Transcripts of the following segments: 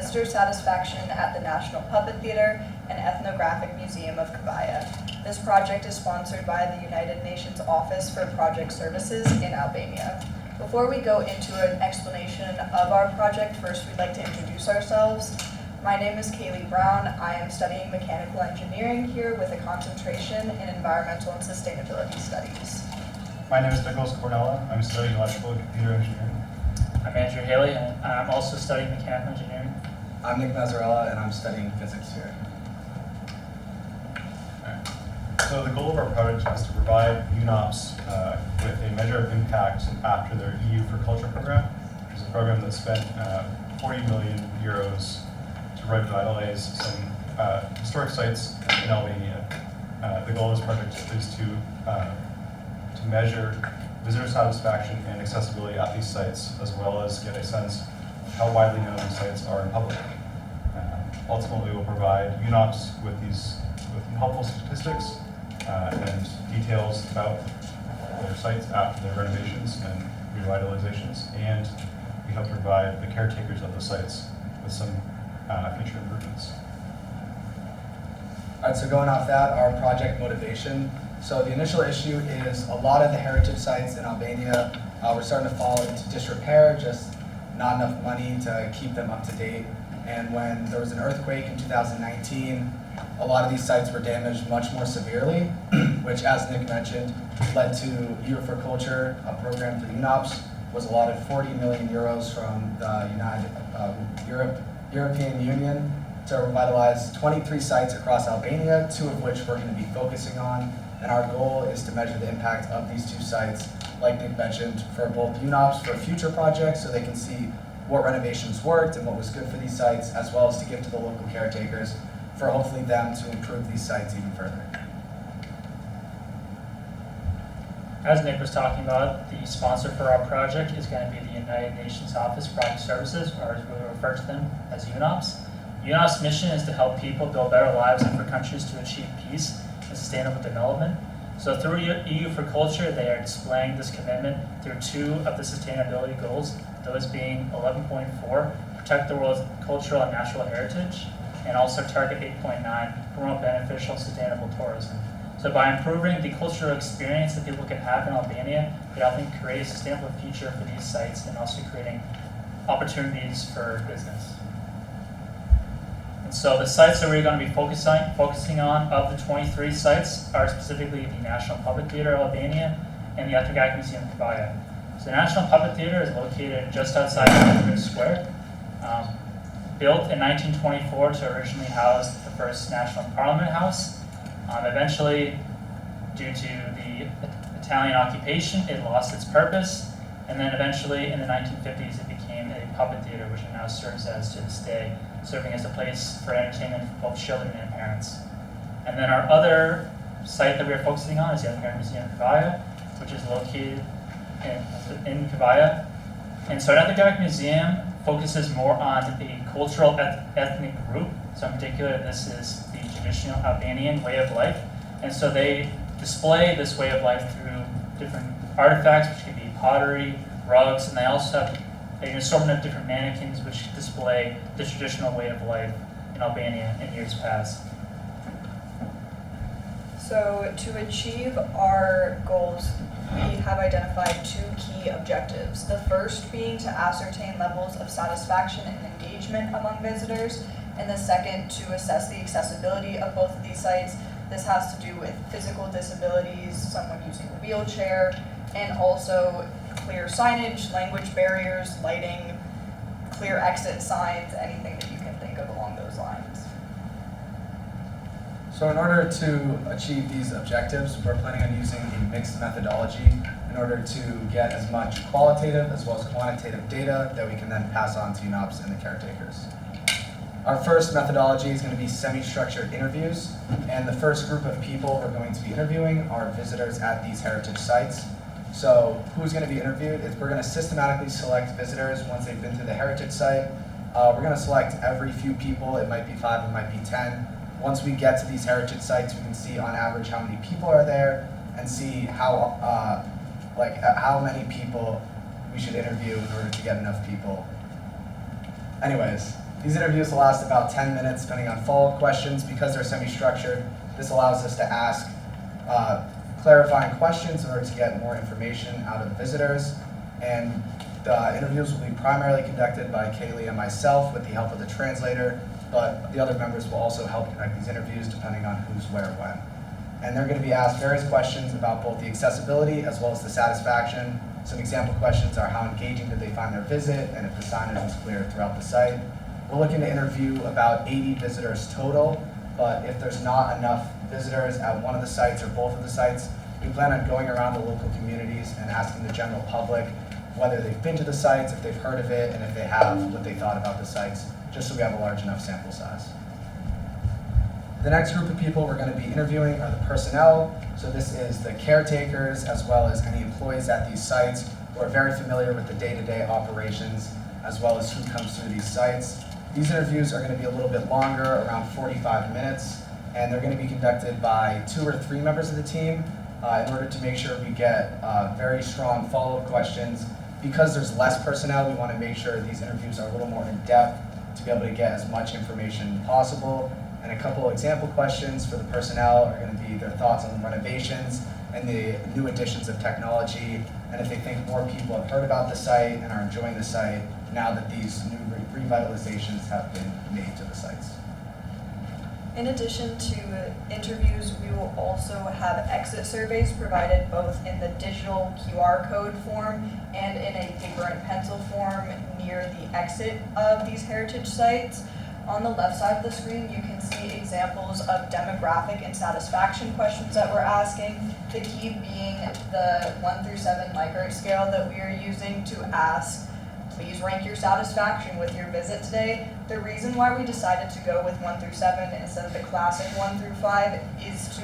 visitor satisfaction at the National Puppet Theater and Ethnographic Museum of Kavaja. This project is sponsored by the United Nations Office for Project Services in Albania. Before we go into an explanation of our project, first we'd like to introduce ourselves. My name is Kaylee Brown. I am studying mechanical engineering here with a concentration in environmental and sustainability studies. My name is Nicholas Cornella. I'm studying electrical and computer engineering. I'm Andrew Haley, and I'm also studying mechanical engineering. I'm Nick Mazzarella, and I'm studying physics here. So the goal of our project is to provide UNOPS with a measure of impact after their EU for Culture program, which is a program that spent 40 million euros to revitalize some historic sites in Albania. The goal of this project is to measure visitor satisfaction and accessibility at these sites, as well as get a sense of how widely known these sites are in public. Ultimately, we'll provide UNOPS with helpful statistics and details about their sites after their renovations and revitalizations, and we hope to provide the caretakers of the sites with some future improvements. All right, so going off that, our project motivation. So the initial issue is a lot of the heritage sites in Albania were starting to fall into disrepair, just not enough money to keep them up to date. And when there was an earthquake in 2019, a lot of these sites were damaged much more severely, which, as Nick mentioned, led to Year for Culture, a program for UNOPS, was allotted 40 million euros from the European Union to revitalize 23 sites across Albania, 2 of which we're going to be focusing on. And our goal is to measure the impact of these 2 sites, like Nick mentioned, for both UNOPS for future projects, so they can see what renovations worked and what was good for these sites, as well as to give to the local caretakers for hopefully them to improve these sites even further. As Nick was talking about, the sponsor for our project is going to be the United Nations Office for Project Services, or as we refer to them as UNOPS. UNOPS' mission is to help people build better lives and for countries to achieve peace and sustainable development. So through EU for Culture, they are displaying this commitment through 2 of the sustainability goals, those being 11.4, protect the world's cultural and natural heritage, and also target 8.9, promote beneficial sustainable tourism. So by improving the cultural experience that people can have in Albania, they helping create a sustainable future for these sites and also creating opportunities for business. And so the sites that we're going to be focusing on of the 23 sites are specifically the National Puppet Theater of Albania and the Ethnographic Museum of Kavaja. So the National Puppet Theater is located just outside of Belgrade Square. Built in 1924 to originally house the first National Parliament House. Eventually, due to the Italian occupation, it lost its purpose, and then eventually in the 1950s it became a puppet theater, which it now serves as to this day, serving as a place for entertainment for both children and parents. And then our other site that we're focusing on is the Ethnographic Museum of Kavaja, which is located in Kavaja. And so the Ethnographic Museum focuses more on a cultural ethnic group. So in particular, this is the traditional Albanian way of life. And so they display this way of life through different artifacts, which can be pottery, rugs, and they also have an assortment of different mannequins which display the traditional way of life in Albania in years past. So to achieve our goals, we have identified 2 key objectives. The first being to ascertain levels of satisfaction and engagement among visitors, and the second to assess the accessibility of both of these sites. This has to do with physical disabilities, someone using a wheelchair, and also clear signage, language barriers, lighting, clear exit signs, anything that you can think of along those lines. So in order to achieve these objectives, we're planning on using a mixed methodology in order to get as much qualitative as well as quantitative data that we can then pass on to UNOPS and the caretakers. Our first methodology is going to be semi-structured interviews, and the first group of people we're going to be interviewing are visitors at these heritage sites. So who's going to be interviewed is we're going to systematically select visitors once they've been through the heritage site. We're going to select every few people, it might be 5, it might be 10. Once we get to these heritage sites, we can see on average how many people are there and see how many people we should interview in order to get enough people. Anyways, These interviews will last about 10 minutes depending on follow-up questions. Because they're semi-structured, this allows us to ask clarifying questions in order to get more information out of the visitors. And the interviews will be primarily conducted by Kaylee and myself with the help of the translator, but the other members will also help conduct these interviews depending on who's where when. And they're going to be asked various questions about both the accessibility as well as the satisfaction. Some example questions are how engaging did they find their visit and if the signage was clear throughout the site. We're looking to interview about 80 visitors total, but if there's not enough visitors at one of the sites or both of the sites, we plan on going around the local communities and asking the general public whether they've been to the sites, if they've heard of it, and if they have, what they thought about the sites, just so we have a large enough sample size. The next group of people we're going to be interviewing are the personnel. So this is the caretakers as well as any employees at these sites who are very familiar with the day-to-day operations as well as who comes through these sites. These interviews are going to be a little bit longer, around 45 minutes, and they're going to be conducted by 2 or 3 members of the team in order to make sure we get very strong follow-up questions. Because there's less personnel, we want to make sure these interviews are a little more in-depth to be able to get as much information possible. And a couple of example questions for the personnel are going to be their thoughts on the renovations and the new additions of technology, and if they think more people have heard about the site and are enjoying the site now that these new revitalizations have been made to the sites. In addition to interviews, we will also have exit surveys provided both in the digital QR code form and in a paper and pencil form near the exit of these heritage sites. On the left side of the screen, you can see examples of demographic and satisfaction questions that we're asking. The key being the 1 through 7 Likert scale that we are using to ask, please rank your satisfaction with your visit today. The reason why we decided to go with 1 through 7 instead of the classic 1 through 5 is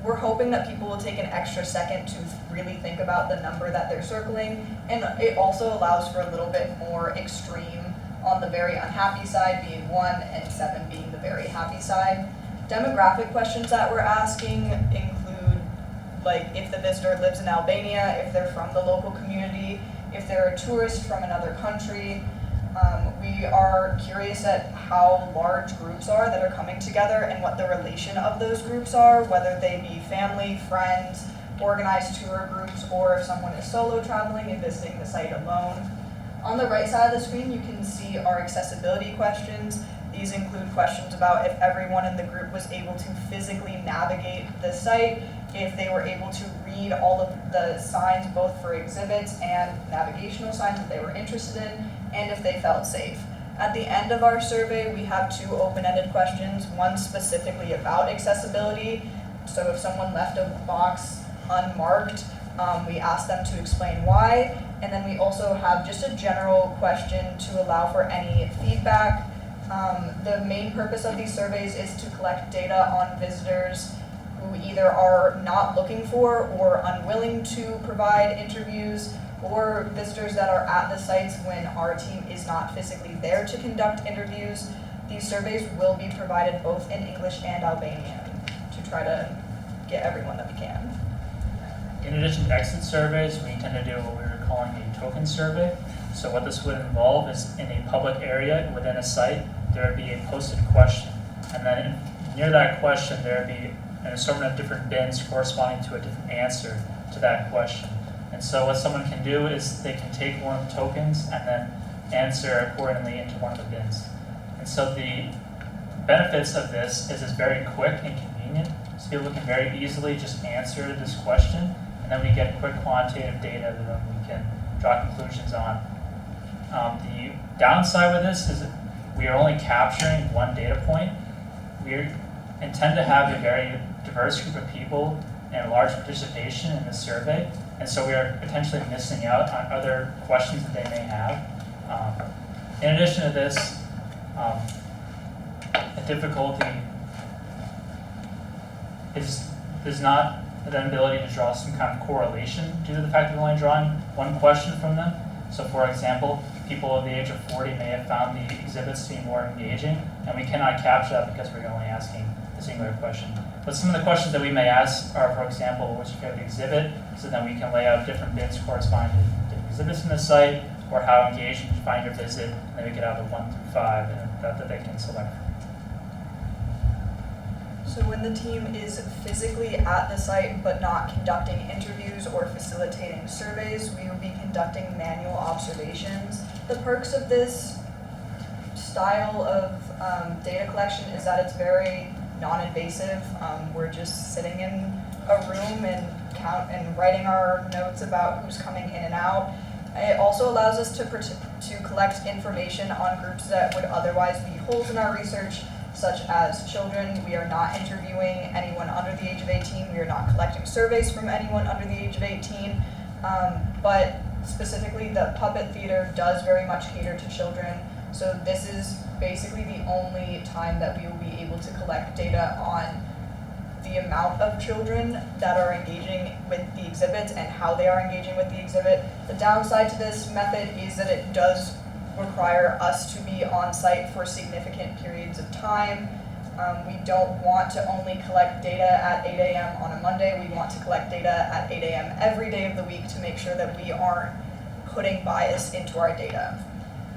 we're hoping that people will take an extra second to really think about the number that they're circling, and it also allows for a little bit more extreme on the very unhappy side being 1 and 7 being the very happy side. Demographic questions that we're asking include like if the visitor lives in Albania, if they're from the local community, if they're a tourist from another country. We are curious at how large groups are that are coming together and what the relation of those groups are, whether they be family, friends, organized tour groups, or if someone is solo traveling and visiting the site alone. On the right side of the screen, you can see our accessibility questions. These include questions about if everyone in the group was able to physically navigate the site, if they were able to read all of the signs, both for exhibits and navigational signs that they were interested in, and if they felt safe. At the end of our survey, we have 2 open-ended questions, one specifically about accessibility. So if someone left a box unmarked, we ask them to explain why. And then we also have just a general question to allow for any feedback. The main purpose of these surveys is to collect data on visitors who either are not looking for or unwilling to provide interviews, or visitors that are at the sites when our team is not physically there to conduct interviews. These surveys will be provided both in English and Albanian to try to get everyone that we can. In addition to exit surveys, we intend to do what we were calling a token survey. So what this would involve is in a public area within a site, there would be a posted question. And then near that question, there would be an assortment of different bins corresponding to a different answer to that question. And so what someone can do is they can take one of the tokens and then answer accordingly into one of the bins. And so the benefits of this is it's very quick and convenient. So people can very easily just answer this question, and then we get quick quantitative data that then we can draw conclusions on. The downside with this is we are only capturing one data point. We intend to have a very diverse group of people and large participation in this survey, and so we are potentially missing out on other questions that they may have. In addition to this, a difficulty is not the ability to draw some kind of correlation due to the fact that we're only drawing one question from them. So for example, people of the age of 40 may have found the exhibits to be more engaging, and we cannot capture that because we're only asking a singular question. But some of the questions that we may ask are, for example, which kind of exhibit, so then we can lay out different bins corresponding to different exhibits in the site, or how engaged you find your visit, and then we could have a 1 through 5 and that they can select from. So when the team is physically at the site but not conducting interviews or facilitating surveys, we will be conducting manual observations. The perks of this style of data collection is that it's very non-invasive. We're just sitting in a room and writing our notes about who's coming in and out. It also allows us to collect information on groups that would otherwise be holes in our research, such as children. We are not interviewing anyone under the age of 18. We are not collecting surveys from anyone under the age of 18. But specifically, the puppet theater does very much cater to children. So this is basically the only time that we will be able to collect data on the amount of children that are engaging with the exhibits and how they are engaging with the exhibit. The downside to this method is that it does require us to be on site for significant periods of time. We don't want to only collect data at 8 a.m. on a Monday. We want to collect data at 8 a.m. every day of the week to make sure that we aren't putting bias into our data.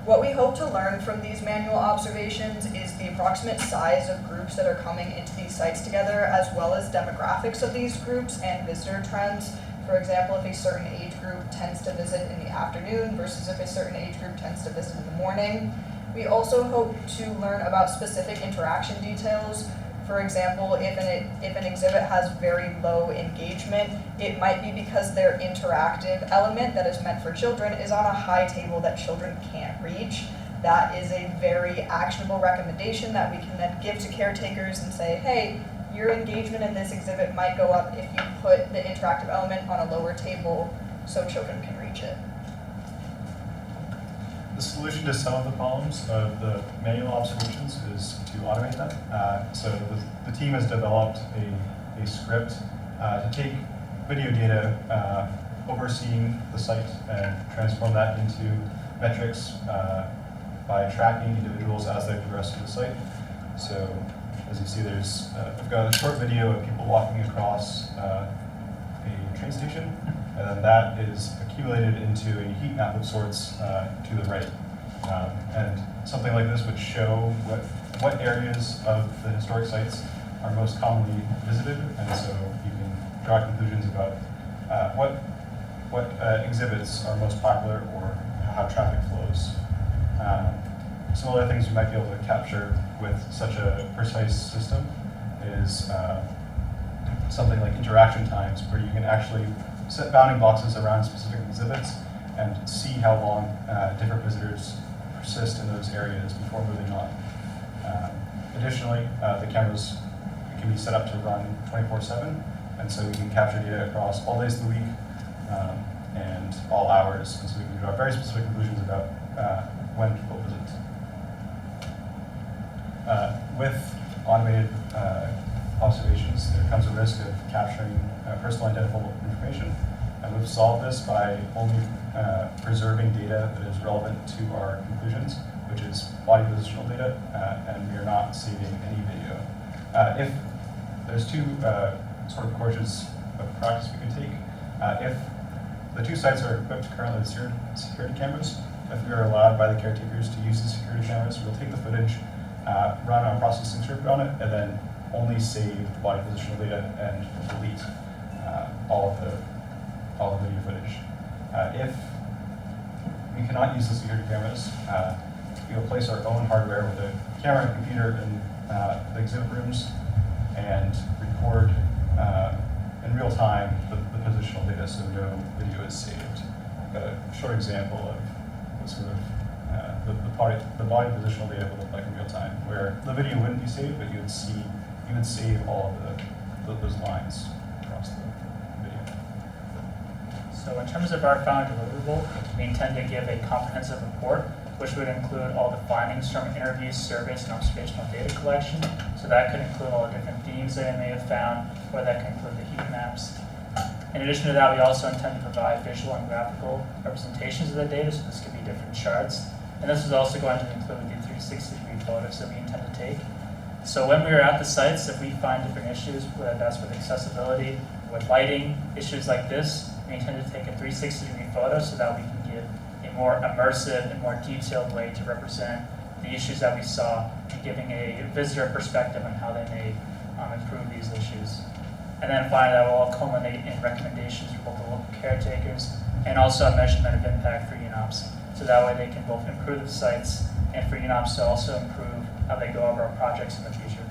What we hope to learn from these manual observations is the approximate size of groups that are coming into these sites together, as well as demographics of these groups and visitor trends. For example, if a certain age group tends to visit in the afternoon versus if a certain age group tends to visit in the morning. We also hope to learn about specific interaction details. For example, if an exhibit has very low engagement, it might be because their interactive element that is meant for children is on a high table that children can't reach. That is a very actionable recommendation that we can then give to caretakers and say, hey, your engagement in this exhibit might go up if you put the interactive element on a lower table so children can reach it. The solution to some of the problems of the manual observations is to automate them. So the team has developed a script to take video data overseeing the site and transform that into metrics by tracking individuals as they progress through the site. So as you see, I've got a short video of people walking across a train station, and then that is accumulated into a heat map of sorts to the right. And something like this would show what areas of the historic sites are most commonly visited, and so you can draw conclusions about what exhibits are most popular or how traffic flows. Some other things you might be able to capture with such a precise system is something like interaction times, where you can actually set bounding boxes around specific exhibits and see how long different visitors persist in those areas before moving on. Additionally, the cameras can be set up to run 24/7, and so we can capture data across all days of the week and all hours, and so we can draw very specific conclusions about when people visit. With automated observations, there comes a risk of capturing personal identifiable information. And we've solved this by only preserving data that is relevant to our conclusions, which is body positional data, and we are not saving any video. If there's two sort of courses of practice we can take. If the two sites are equipped currently with security cameras, if we are allowed by the caretakers to use the security cameras, we'll take the footage, run our processing script on it, and then only save the body positional data and delete all the video footage. If we cannot use the security cameras, we will place our own hardware with a camera and computer in the exhibit rooms and record in real time the positional data, so no video is saved. I've got a short example of what sort of the body positional data would look like in real time, where the video wouldn't be saved, but you would save all of those lines across the video. So in terms of our final deliverable, we intend to give a comprehensive report, which would include all the findings from interviews, surveys, and observational data collection. So that could include all the different themes that I may have found, or that could include the heat maps. In addition to that, we also intend to provide visual and graphical representations of the data, so this could be different charts. And this is also going to include the 360-degree photos that we intend to take. So when we are at the sites, if we find different issues, whether that's with accessibility, with lighting, issues like this, we intend to take a 360-degree photo so that we can give a more immersive and more detailed way to represent the issues that we saw and giving a visitor perspective on how they may improve these issues. And then finally, that will all culminate in recommendations for both the local caretakers and also a measurement of impact for UNOPS. So that way they can both improve the sites and for UNOPS to also improve how they go over our projects in the future.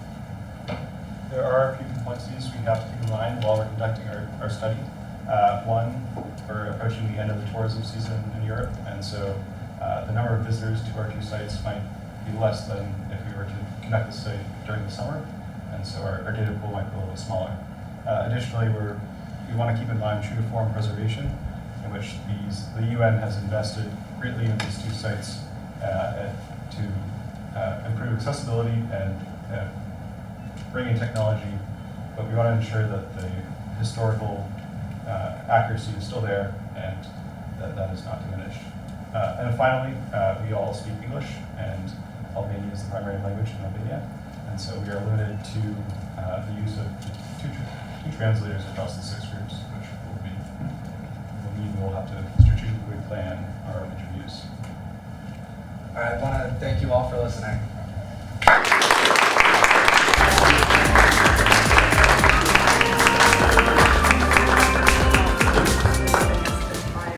There are a few complexities we have to keep in mind while we're conducting our study. One, we're approaching the end of the tourism season in Europe, and so the number of visitors to our two sites might be less than if we were to conduct the study during the summer, and so our data pool might be a little bit smaller. Additionally, we want to keep in mind true to form preservation, in which the UN has invested greatly in these two sites to improve accessibility and bring in technology, but we want to ensure that the historical accuracy is still there and that is not diminished. And finally, we all speak English, and Albania is the primary language in Albania, and so we are limited to the use of two translators across the 6 groups, which will mean we'll have to strategically plan our interviews. All right, I want to thank you all for listening.